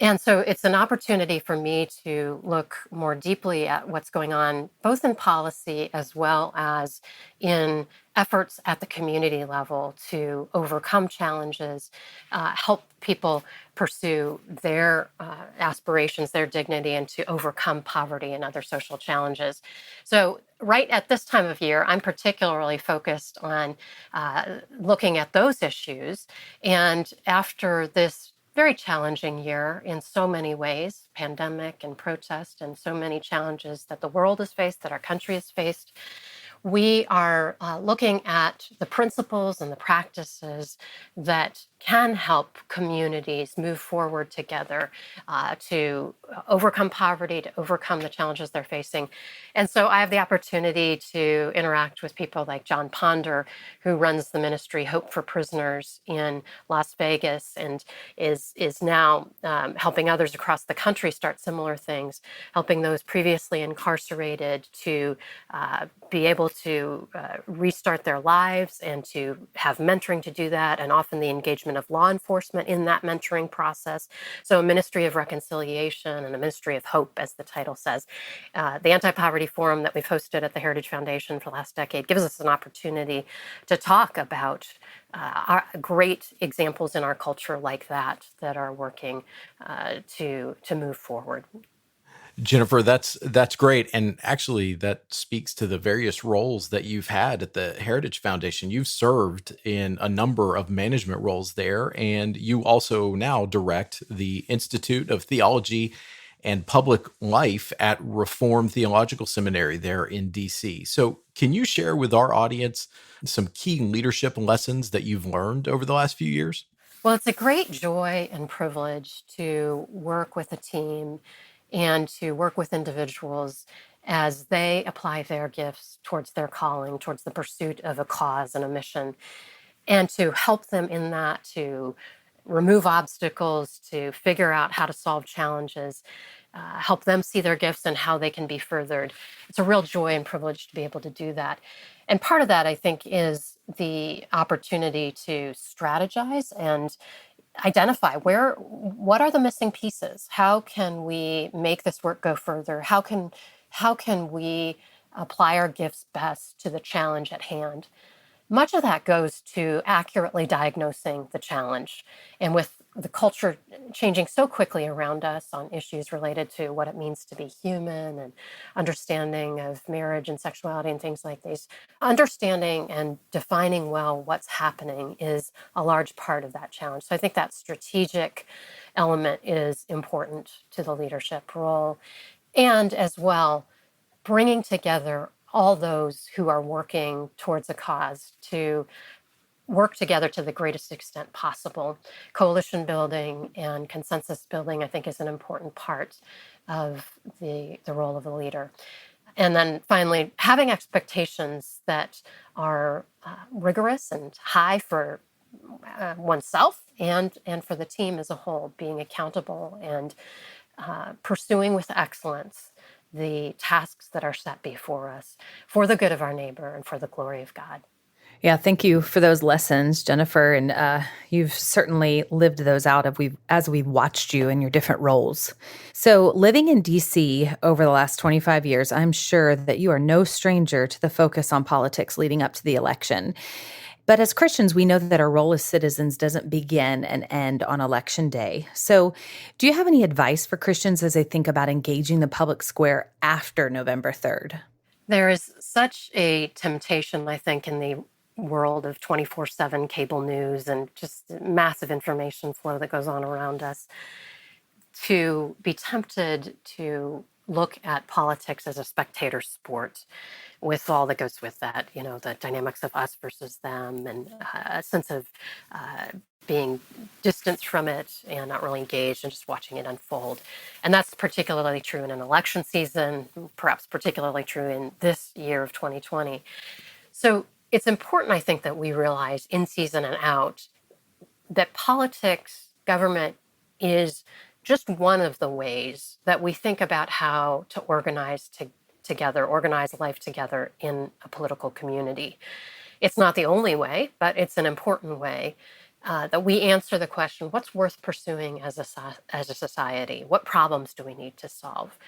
[SPEAKER 5] And so it's an opportunity for me to look more deeply at what's going on, both in policy as well as in efforts at the community level to overcome challenges, help people pursue their aspirations, their dignity, and to overcome poverty and other social challenges. So right at this time of year, I'm particularly focused on looking at those issues. And after this very challenging year in so many ways, pandemic and protest and so many challenges that the world has faced, that our country has faced, we are looking at the principles and the practices that can help communities move forward together to overcome poverty, to overcome the challenges they're facing. And so I have the opportunity to interact with people like John Ponder, who runs the ministry Hope for Prisoners in Las Vegas and is now helping others across the country start similar things, helping those previously incarcerated to be able to restart their lives and to have mentoring to do that, and often the engagement engagement of law enforcement in that mentoring process. So a ministry of reconciliation and a ministry of hope, as the title says. The Anti-Poverty Forum that we've hosted at the Heritage Foundation for the last decade gives us an opportunity to talk about our great examples in our culture like that are working to move forward.
[SPEAKER 3] Jennifer, that's great. And actually that speaks to the various roles that you've had at the Heritage Foundation. You've served in a number of management roles there, and you also now direct the Institute of Theology and Public Life at Reformed Theological Seminary there in DC. So can you share with our audience some key leadership lessons that you've learned over the last few years?
[SPEAKER 5] Well, it's a great joy and privilege to work with a team and to work with individuals as they apply their gifts towards their calling, towards the pursuit of a cause and a mission, and to help them in that, to remove obstacles, to figure out how to solve challenges, help them see their gifts and how they can be furthered. It's a real joy and privilege to be able to do that. And part of that, I think, is the opportunity to strategize and identify what are the missing pieces? How can we make this work go further? How can we apply our gifts best to the challenge at hand? Much of that goes to accurately diagnosing the challenge. And with the culture changing so quickly around us on issues related to what it means to be human and understanding of marriage and sexuality and things like these, understanding and defining well what's happening is a large part of that challenge. So I think that strategic element is important to the leadership role. And as well, bringing together all those who are working towards a cause to work together to the greatest extent possible. Coalition building and consensus building, I think, is an important part of the role of a leader. And then finally, having expectations that are rigorous and high for oneself and for the team as a whole, being accountable and pursuing with excellence the tasks that are set before us for the good of our neighbor and for the glory of God.
[SPEAKER 4] Yeah, thank you for those lessons, Jennifer. And you've certainly lived those out as we've watched you in your different roles. So living in DC over the last 25 years, I'm sure that you are no stranger to the focus on politics leading up to the election. But as Christians, we know that our role as citizens doesn't begin and end on Election Day. So do you have any advice for Christians as they think about engaging the public square after November 3rd?
[SPEAKER 5] There is such a temptation, I think, in the world of 24/7 cable news and just massive information flow that goes on around us to be tempted to look at politics as a spectator sport with all that goes with that, the dynamics of us versus them and a sense of being distanced from it and not really engaged and just watching it unfold. And that's particularly true in an election season, perhaps particularly true in this year of 2020. So it's important, I think, that we realize in season and out that politics, government is just one of the ways that we think about how to organize life together in a political community. It's not the only way, but it's an important way that we answer the question, what's worth pursuing as a society? What problems do we need to solve?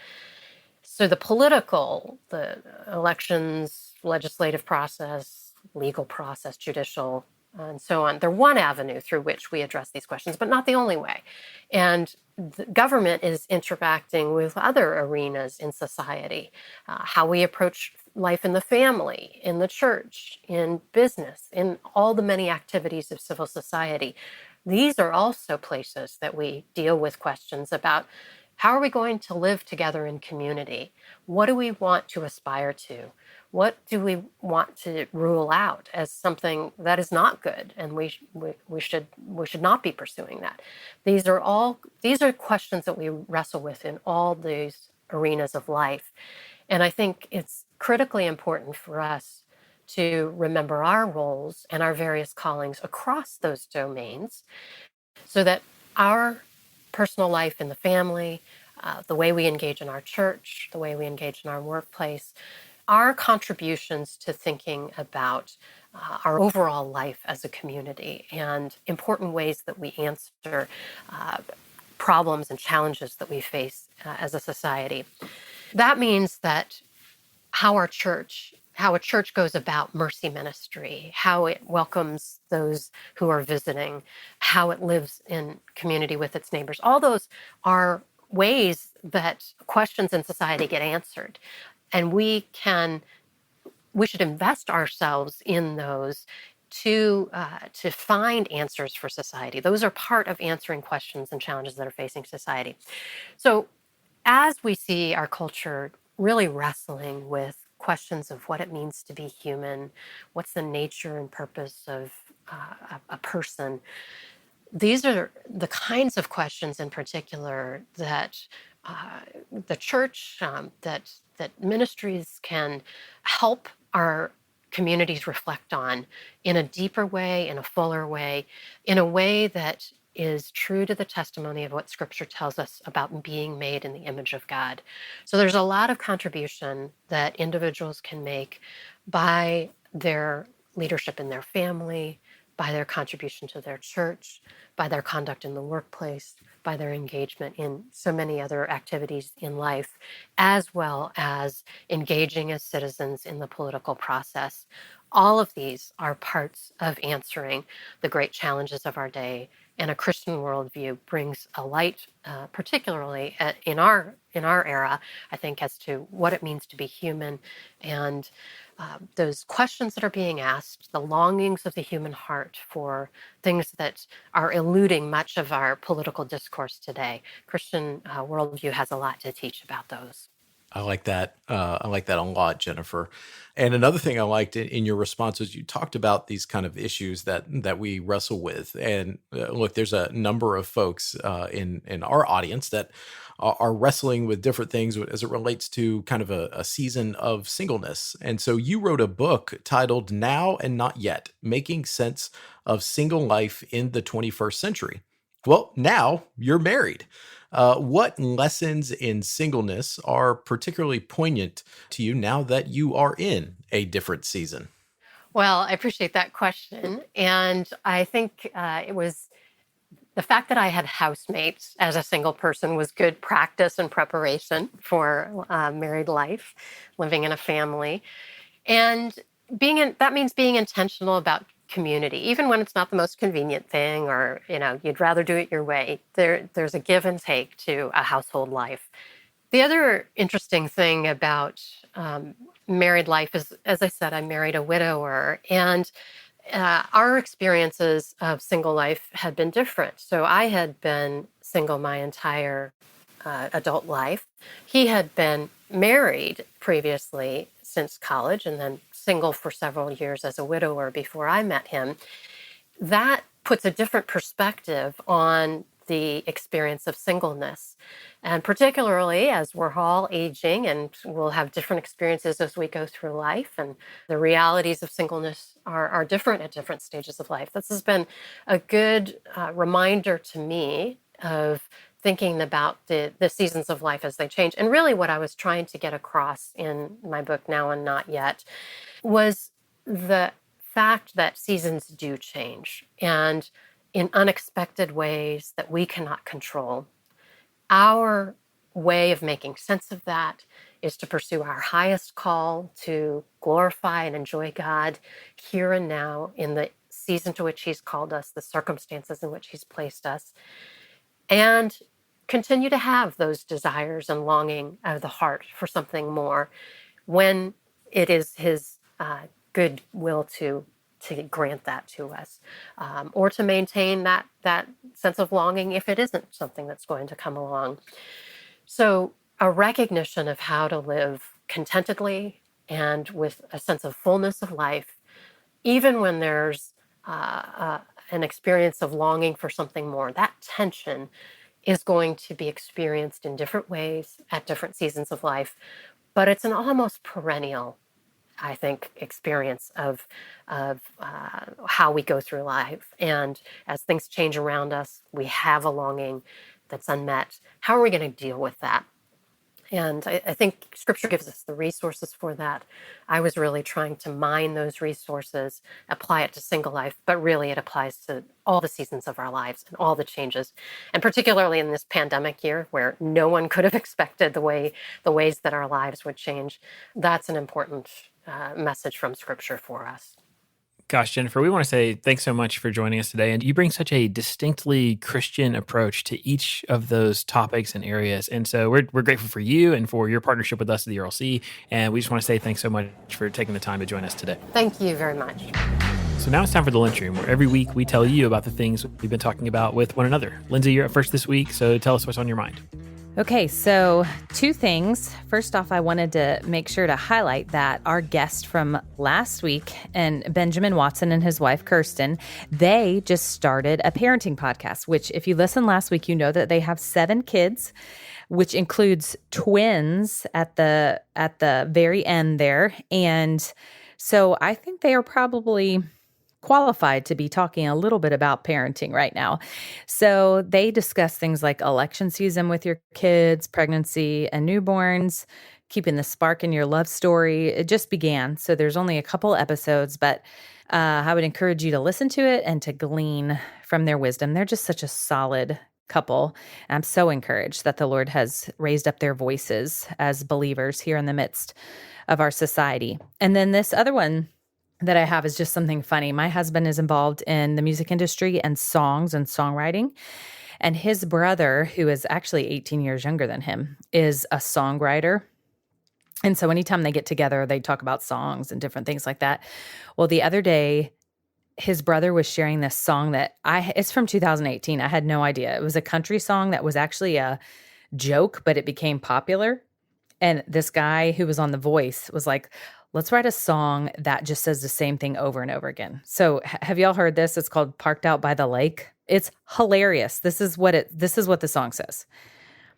[SPEAKER 5] So the elections, legislative process, legal process, judicial, and so on, they're one avenue through which we address these questions, but not the only way. And the government is interacting with other arenas in society, how we approach life in the family, in the church, in business, in all the many activities of civil society. These are also places that we deal with questions about how are we going to live together in community? What do we want to aspire to? What do we want to rule out as something that is not good, and we should not be pursuing that? These are questions that we wrestle with in all these arenas of life, and I think it's critically important for us to remember our roles and our various callings across those domains, so that our personal life in the family, the way we engage in our church, the way we engage in our workplace, our contributions to thinking about our overall life as a community and important ways that we answer problems and challenges that we face as a society. That means that how a church goes about mercy ministry, how it welcomes those who are visiting, how it lives in community with its neighbors. All those are ways that questions in society get answered. And we should invest ourselves in those to find answers for society. Those are part of answering questions and challenges that are facing society. So as we see our culture really wrestling with questions of what it means to be human, what's the nature and purpose of a person, these are the kinds of questions in particular that the church, that ministries can help our communities reflect on in a deeper way, in a fuller way, in a way that is true to the testimony of what Scripture tells us about being made in the image of God. So there's a lot of contribution that individuals can make by their leadership in their family, by their contribution to their church, by their conduct in the workplace, by their engagement in so many other activities in life, as well as engaging as citizens in the political process. All of these are parts of answering the great challenges of our day, and a Christian worldview brings a light, particularly in our era, I think, as to what it means to be human and those questions that are being asked, the longings of the human heart for things that are eluding much of our political discourse today. Christian worldview has a lot to teach about those.
[SPEAKER 3] I like that. I like that a lot, Jennifer. And another thing I liked in your response was you talked about these kind of issues that we wrestle with. And look, there's a number of folks in our audience that are wrestling with different things as it relates to kind of a season of singleness. And so you wrote a book titled "Now and Not Yet: Making Sense of Single Life in the 21st Century." Well, now you're married. What lessons in singleness are particularly poignant to you now that you are in a different season?
[SPEAKER 5] Well, I appreciate that question. And I think it was the fact that I had housemates as a single person was good practice and preparation for married life, living in a family. And that means being intentional about community, even when it's not the most convenient thing, or you'd rather do it your way. There's a give and take to a household life. The other interesting thing about married life is, as I said, I married a widower, and our experiences of single life had been different. So I had been single my entire adult life. He had been married previously since college, and then single for several years as a widower before I met him. That puts a different perspective on the experience of singleness. And particularly as we're all aging and we'll have different experiences as we go through life, and the realities of singleness are different at different stages of life. This has been a good reminder to me of thinking about the seasons of life as they change. And really what I was trying to get across in my book, Now and Not Yet, was the fact that seasons do change, and in unexpected ways that we cannot control. Our way of making sense of that is to pursue our highest call to glorify and enjoy God here and now in the season to which He's called us, the circumstances in which He's placed us, and continue to have those desires and longing of the heart for something more when it is His good will to grant that to us, or to maintain that sense of longing if it isn't something that's going to come along. So a recognition of how to live contentedly and with a sense of fullness of life, even when there's an experience of longing for something more. That tension is going to be experienced in different ways at different seasons of life, but it's an almost perennial, I think, experience of how we go through life. And as things change around us, we have a longing that's unmet. How are we going to deal with that? And I think Scripture gives us the resources for that. I was really trying to mine those resources, apply it to single life, but really it applies to all the seasons of our lives and all the changes. And particularly in this pandemic year where no one could have expected the ways that our lives would change, that's an important message from Scripture for us.
[SPEAKER 2] Gosh, Jennifer, we want to say thanks so much for joining us today. And you bring such a distinctly Christian approach to each of those topics and areas. And so we're grateful for you and for your partnership with us at the ERLC. And we just want to say thanks so much for taking the time to join us today.
[SPEAKER 5] Thank you very much.
[SPEAKER 2] So now it's time for the lunchroom, where every week we tell you about the things we've been talking about with one another. Lindsay, you're up first this week, so tell us what's on your mind.
[SPEAKER 4] Okay, so two things. First off, I wanted to make sure to highlight that our guest from last week, and Benjamin Watson and his wife, Kirsten, they just started a parenting podcast, which if you listened last week, you know that they have 7 kids, which includes twins at the very end there. And so I think they are probably qualified to be talking a little bit about parenting right now. So they discuss things like election season with your kids, pregnancy and newborns, keeping the spark in your love story. It just began. So there's only a couple episodes, but I would encourage you to listen to it and to glean from their wisdom. They're just such a solid couple. I'm so encouraged that the Lord has raised up their voices as believers here in the midst of our society. And then this other one that I have is just something funny. My husband is involved in the music industry and songs and songwriting. And his brother, who is actually 18 years younger than him, is a songwriter. And so anytime they get together, they talk about songs and different things like that. Well, the other day, his brother was sharing this song that it's from 2018. I had no idea. It was a country song that was actually a joke, but it became popular. And this guy who was on The Voice was like, let's write a song that just says the same thing over and over again. So have y'all heard this? It's called Parked Out by the Lake. It's hilarious. This is what the song says.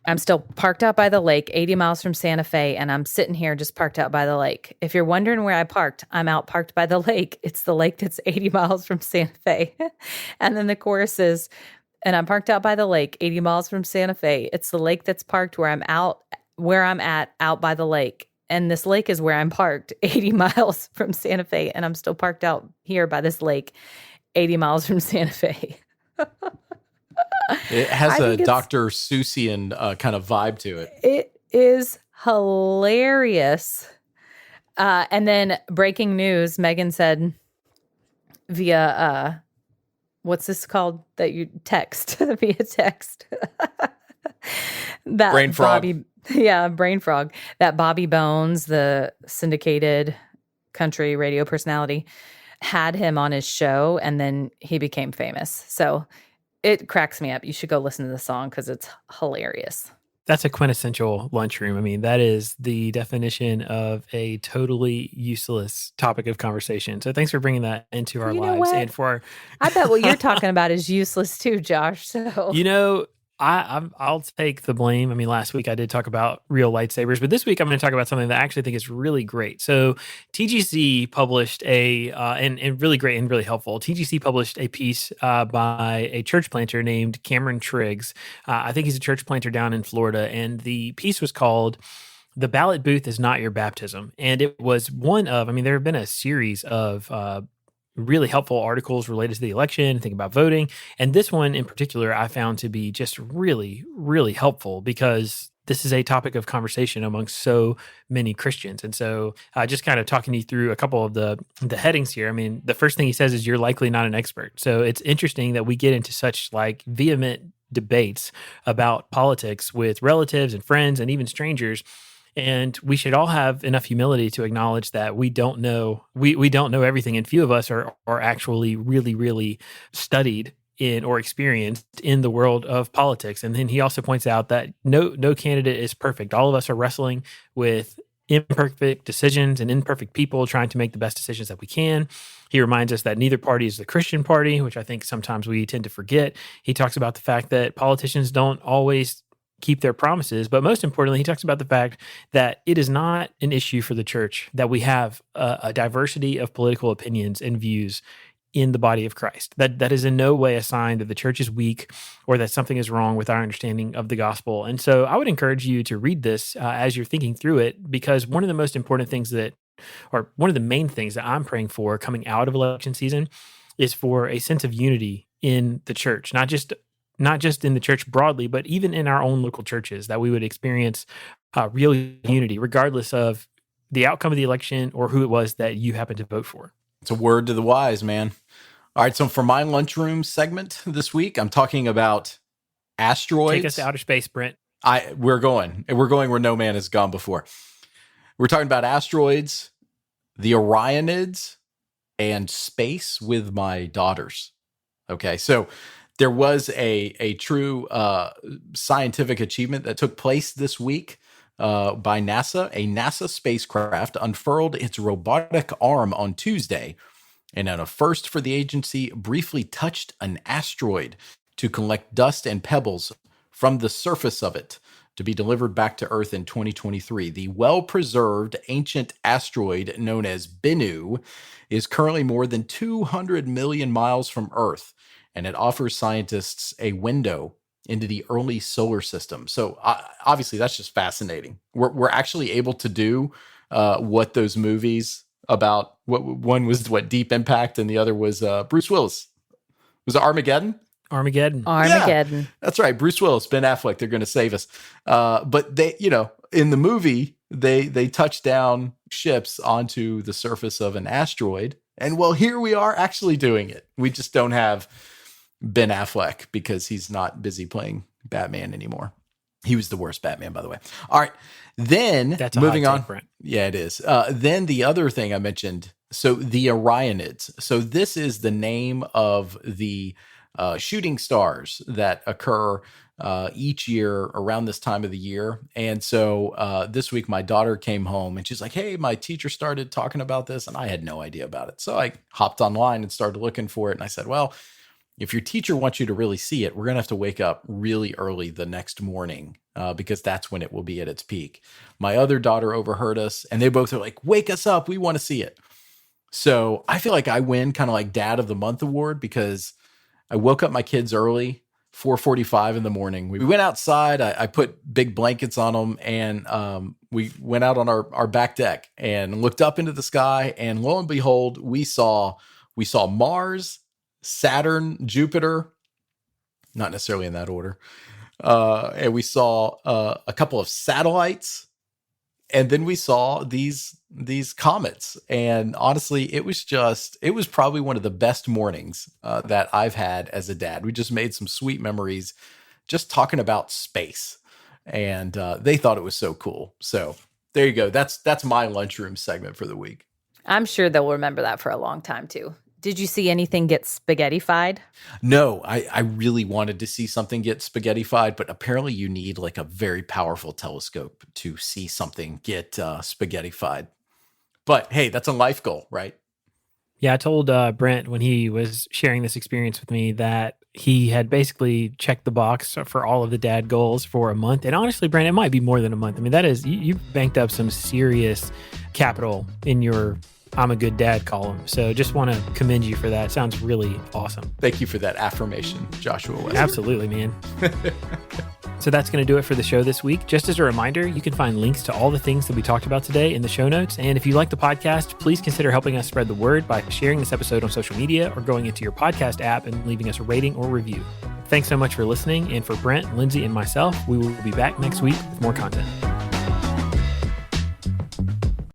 [SPEAKER 4] I'm still parked out by the lake, 80 miles from Santa Fe, and I'm sitting here just parked out by the lake. If you're wondering where I parked, I'm out parked by the lake. It's the lake that's 80 miles from Santa Fe. And then the chorus is, and I'm parked out by the lake, 80 miles from Santa Fe. It's the lake that's parked where I'm at, out by the lake. And this lake is where I'm parked, 80 miles from Santa Fe. And I'm still parked out here by this lake, 80 miles from Santa Fe.
[SPEAKER 3] It has a Dr. Seussian kind of vibe to it.
[SPEAKER 4] It is hilarious. And then breaking news, Megan said via, what's this called that you text? Via text. That
[SPEAKER 3] Brain frog.
[SPEAKER 4] Brain frog. That Bobby Bones, the syndicated country radio personality, had him on his show, and then he became famous. So it cracks me up. You should go listen to the song because it's hilarious.
[SPEAKER 2] That's a quintessential lunchroom. I mean, that is the definition of a totally useless topic of conversation. So thanks for bringing that into our lives. And for
[SPEAKER 4] I bet what you're talking about is useless too, Josh. So
[SPEAKER 2] I'll take the blame. I mean, last week I did talk about real lightsabers, but this week I'm going to talk about something that I actually think is really great. So TGC published and really great and really helpful. TGC published a piece by a church planter named Cameron Triggs. I think he's a church planter down in Florida, and the piece was called "The Ballot Booth is Not Your Baptism." And it was there have been a series of really helpful articles related to the election, think about voting. And this one in particular, I found to be just really, really helpful because this is a topic of conversation among so many Christians. And so just kind of talking you through a couple of the headings here. I mean, the first thing he says is you're likely not an expert. So it's interesting that we get into such like vehement debates about politics with relatives and friends and even strangers. And we should all have enough humility to acknowledge that we don't know everything, and few of us are actually really, really studied in or experienced in the world of politics. And then he also points out that no candidate is perfect. All of us are wrestling with imperfect decisions and imperfect people trying to make the best decisions that we can. He reminds us that neither party is the Christian party, which I think sometimes we tend to forget. He talks about the fact that politicians don't always keep their promises. But most importantly, he talks about the fact that it is not an issue for the church that we have a diversity of political opinions and views in the body of Christ. That is in no way a sign that the church is weak or that something is wrong with our understanding of the gospel. And so I would encourage you to read this as you're thinking through it, because one of the most important things or one of the main things that I'm praying for coming out of election season is for a sense of unity in the church, not just in the church broadly, but even in our own local churches, that we would experience real unity, regardless of the outcome of the election or who it was that you happened to vote for.
[SPEAKER 3] It's a word to the wise, man. All right, so for my lunchroom segment this week, I'm talking about asteroids.
[SPEAKER 2] Take us to outer space, Brent.
[SPEAKER 3] We're going where no man has gone before. We're talking about asteroids, the Orionids, and space with my daughters. Okay, so there was a true scientific achievement that took place this week by NASA. A NASA spacecraft unfurled its robotic arm on Tuesday, and in a first for the agency, briefly touched an asteroid to collect dust and pebbles from the surface of it to be delivered back to Earth in 2023. The well-preserved ancient asteroid known as Bennu is currently more than 200 million miles from Earth, and it offers scientists a window into the early solar system. So obviously, that's just fascinating. We're actually able to do what those movies about. One was Deep Impact, and the other was Bruce Willis. Was it Armageddon?
[SPEAKER 2] Armageddon.
[SPEAKER 4] Yeah,
[SPEAKER 3] that's right. Bruce Willis, Ben Affleck, they're going to save us. But they, in the movie, they touch down ships onto the surface of an asteroid. And well, here we are actually doing it. We just don't have Ben Affleck because he's not busy playing Batman anymore. He was the worst Batman, by the way. All right. Then
[SPEAKER 2] that's
[SPEAKER 3] moving on.
[SPEAKER 2] Brent.
[SPEAKER 3] Yeah, it is. Then the other thing I mentioned. So the Orionids. So this is the name of the shooting stars that occur each year around this time of the year. And so this week, my daughter came home and she's like, hey, my teacher started talking about this, and I had no idea about it. So I hopped online and started looking for it. And I said, well, if your teacher wants you to really see it, we're going to have to wake up really early the next morning because that's when it will be at its peak. My other daughter overheard us, and they both are like, wake us up. We want to see it. So I feel like I win kind of like Dad of the Month award because I woke up my kids early, 4:45 in the morning. We went outside. I put big blankets on them, and we went out on our back deck and looked up into the sky. And lo and behold, we saw Mars, Saturn, Jupiter, not necessarily in that order. And we saw a couple of satellites, and then we saw these comets. And honestly, it was probably one of the best mornings that I've had as a dad. We just made some sweet memories just talking about space, and they thought it was so cool. So there you go. That's my lunchroom segment for the week.
[SPEAKER 4] I'm sure they'll remember that for a long time too. Did you see anything get spaghetti-fied?
[SPEAKER 3] No, I really wanted to see something get spaghetti-fied, but apparently you need like a very powerful telescope to see something get spaghetti-fied. But hey, that's a life goal, right?
[SPEAKER 2] Yeah, I told Brent when he was sharing this experience with me that he had basically checked the box for all of the dad goals for a month. And honestly, Brent, it might be more than a month. I mean, that is, you've banked up some serious capital in your I'm a good dad column. So just want to commend you for that. Sounds really awesome.
[SPEAKER 3] Thank you for that affirmation, Joshua Westbrook.
[SPEAKER 2] Absolutely, man. So that's going to do it for the show this week. Just as a reminder, you can find links to all the things that we talked about today in the show notes. And if you like the podcast, please consider helping us spread the word by sharing this episode on social media or going into your podcast app and leaving us a rating or review. Thanks so much for listening. And for Brent, Lindsay, and myself, we will be back next week with more content.